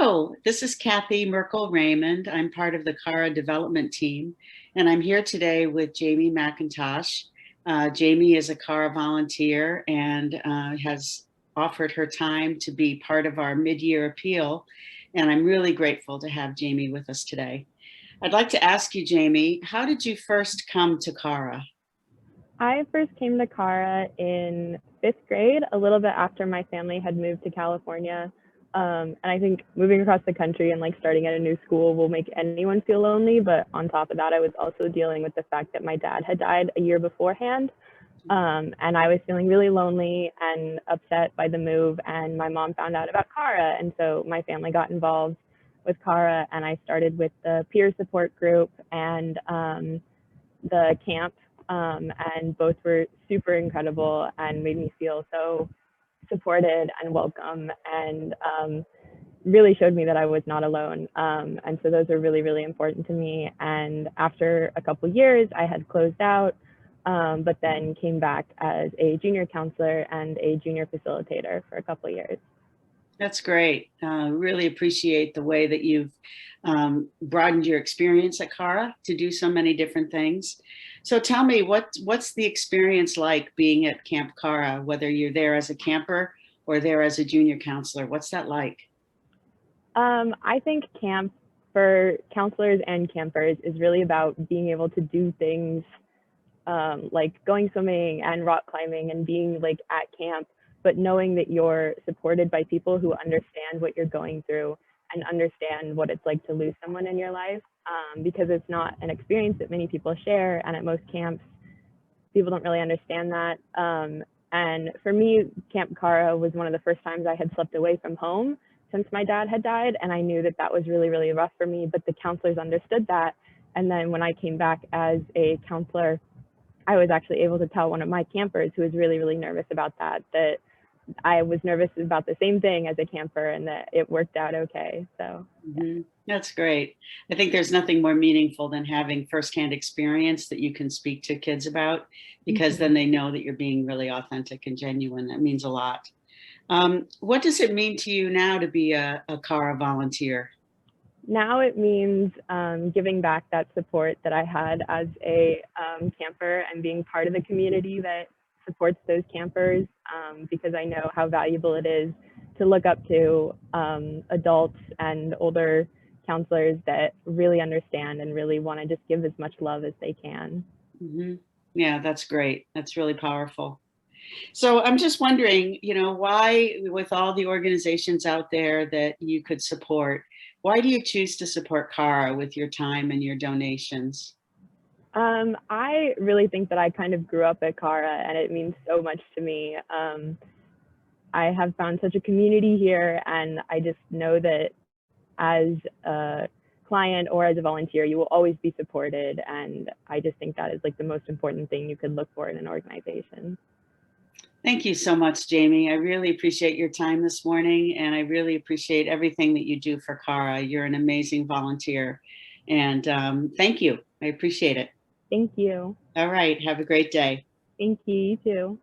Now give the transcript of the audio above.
Oh, this is Kathy Merkel Raymond. I'm part of the CARA development team, and I'm here today with Jamie McIntosh. Jamie is a CARA volunteer and has offered her time to be part of our mid-year appeal, and I'm really grateful to have Jamie with us today. I'd like to ask you, Jamie, how did you first come to CARA? I first came to Cara in fifth grade, a little bit after my family had moved to California. And I think moving across the country and like starting at a new school will make anyone feel lonely. But on top of that, I was also dealing with the fact that my dad had died a year beforehand. And I was feeling really lonely and upset by the move. And my mom found out about Cara. And so my family got involved with Cara, and I started with the peer support group and the camp, and both were super incredible and made me feel so supported and welcome, and really showed me that I was not alone. And so those are really, really important to me. And after a couple years, I had closed out, but then came back as a junior counselor and a junior facilitator for a couple years. That's great. Really appreciate the way that you've broadened your experience at CARA to do so many different things. So tell me, what's the experience like being at Camp CARA, whether you're there as a camper or there as a junior counselor? What's that like? I think camp for counselors and campers is really about being able to do things like going swimming and rock climbing and being like at camp, but knowing that you're supported by people who understand what you're going through and understand what it's like to lose someone in your life, because it's not an experience that many people share. And at most camps, people don't really understand that. And for me, Camp Cara was one of the first times I had slept away from home since my dad had died. And I knew that that was really, really rough for me, but the counselors understood that. And then when I came back as a counselor, I was actually able to tell one of my campers who was really, really nervous about that I was nervous about the same thing as a camper and that it worked out okay. So That's great. I think there's nothing more meaningful than having firsthand experience that you can speak to kids about, because then they know that you're being really authentic and genuine. That means a lot. What does it mean to you now to be a CARA volunteer? now it means giving back that support that I had as a camper and being part of the community that supports those campers, because I know how valuable it is to look up to adults and older counselors that really understand and really want to just give as much love as they can. Hmm. Yeah, that's great. That's really powerful. So I'm just wondering, why, with all the organizations out there that you could support, why do you choose to support CARA with your time and your donations? I really think that I kind of grew up at Cara and it means so much to me. I have found such a community here, and I just know that as a client or as a volunteer, you will always be supported. And I just think that is like the most important thing you could look for in an organization. Thank you so much, Jamie. I really appreciate your time this morning, and I really appreciate everything that you do for CARA. You're an amazing volunteer, and thank you. I appreciate it. Thank you. All right. Have a great day. Thank you. You too.